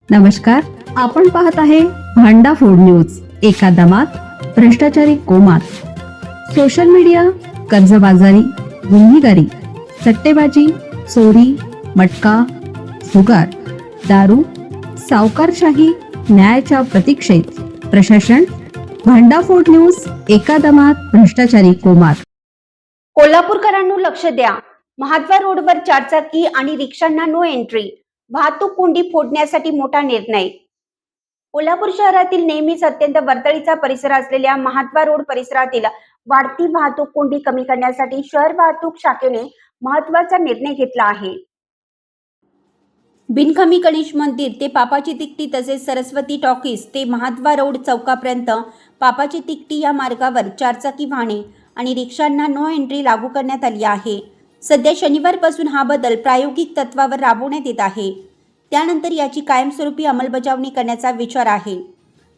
नमस्कार, आपण पाहत आहे भांडा फोड न्यूज. एका दमात भ्रष्टाचारी कोमात. सोशल मीडिया, कर्जबाजारी, गुन्हेगारी, सट्टेबाजी, चोरी, मटका, जुगार, दारू, सावकारशाही, न्यायाच्या प्रतीक्षेत प्रशासन. भांडाफोड न्यूज. एका दमात भ्रष्टाचारी कोमात. कोल्हापूरकरांनो लक्ष द्या. महाद्वार रोडवर चारचाकी आणि रिक्षांना नो एंट्री. वाहतूक कोंडी फोडण्यासाठी मोठा निर्णय. कोल्हापूर शहरातील नेहमीच अत्यंत वर्दळीचा परिसर असलेल्या महाद्वार रोड परिसरातील वाढती वाहतूक कोंडी कमी करण्यासाठी शहर वाहतूक शाखेने महत्त्वाचा निर्णय घेतला आहे. बिनखमी गणेश मंदिर ते पापाची तिकटी तसेच सरस्वती टॉकीज ते महाद्वार रोड चौकापर्यंत पापाची तिकटी या मार्गावर चारचाकी वाहने आणि रिक्षांना नो एंट्री लागू करण्यात आली आहे. सध्या शनिवारपासून हा बदल प्रायोगिक तत्वावर राबवण्यात येत आहे. त्यानंतर याची कायमस्वरूपी अंमलबजावणी करण्याचा विचार आहे.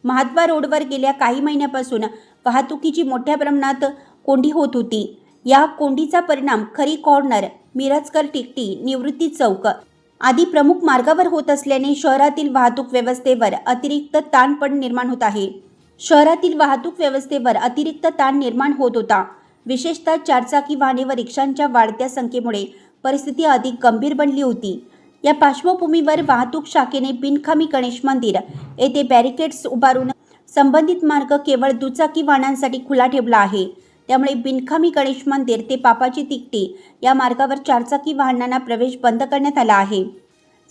महाद्वार रोडवर गेल्या काही महिन्यापासून वाहतुकीची मोठ्या प्रमाणात कोंडी होत होती. या कोंडीचा परिणाम खरी कॉर्नर, मिरजकर टिकटी, निवृत्ती चौक आदी प्रमुख मार्गावर होत असल्याने शहरातील वाहतूक व्यवस्थेवर अतिरिक्त ताण निर्माण होत आहे. शहरातील वाहतूक व्यवस्थेवर अतिरिक्त ताण निर्माण होत होता. विशेषतः चारचाकी वाहने व रिक्षांच्या वाढत्या संख्येमुळे परिस्थिती अधिक गंभीर बनली होती. या पार्श्वभूमीवर वाहतूक शाखेने बिनखमी गणेश मंदिर येथे बॅरिकेड्स उभारून संबंधित मार्ग केवळ दुचाकी वाहनांसाठी खुला ठेवला आहे. त्यामुळे बिनखमी गणेश मंदिर ते पापाची तिकटी या मार्गावर चारचाकी वाहनांना प्रवेश बंद करण्यात आला आहे.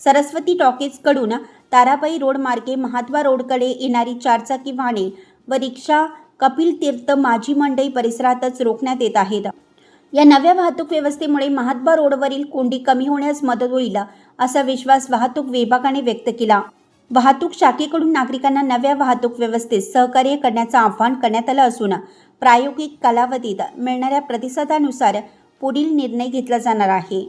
सरस्वती टॉकीजकडून ताराबाई रोड मार्गे महाद्वार रोडकडे येणारी चारचाकी वाहने व रिक्षा कपिल तीर्थ माजी मंडई परिसरातच रोखण्यात येत आहेत. या नव्या वाहतूक व्यवस्थेमुळे महाद्वार रोडवरील कोंडी कमी होण्यास मदत होईल असा विश्वास वाहतूक विभागाने व्यक्त केला. वाहतूक शाखेकडून नागरिकांना नव्या वाहतूक व्यवस्थेत सहकार्य करण्याचं आवाहन करण्यात आलं असून प्रायोगिक कालावधीत मिळणाऱ्या प्रतिसादानुसार पुढील निर्णय घेतला जाणार आहे.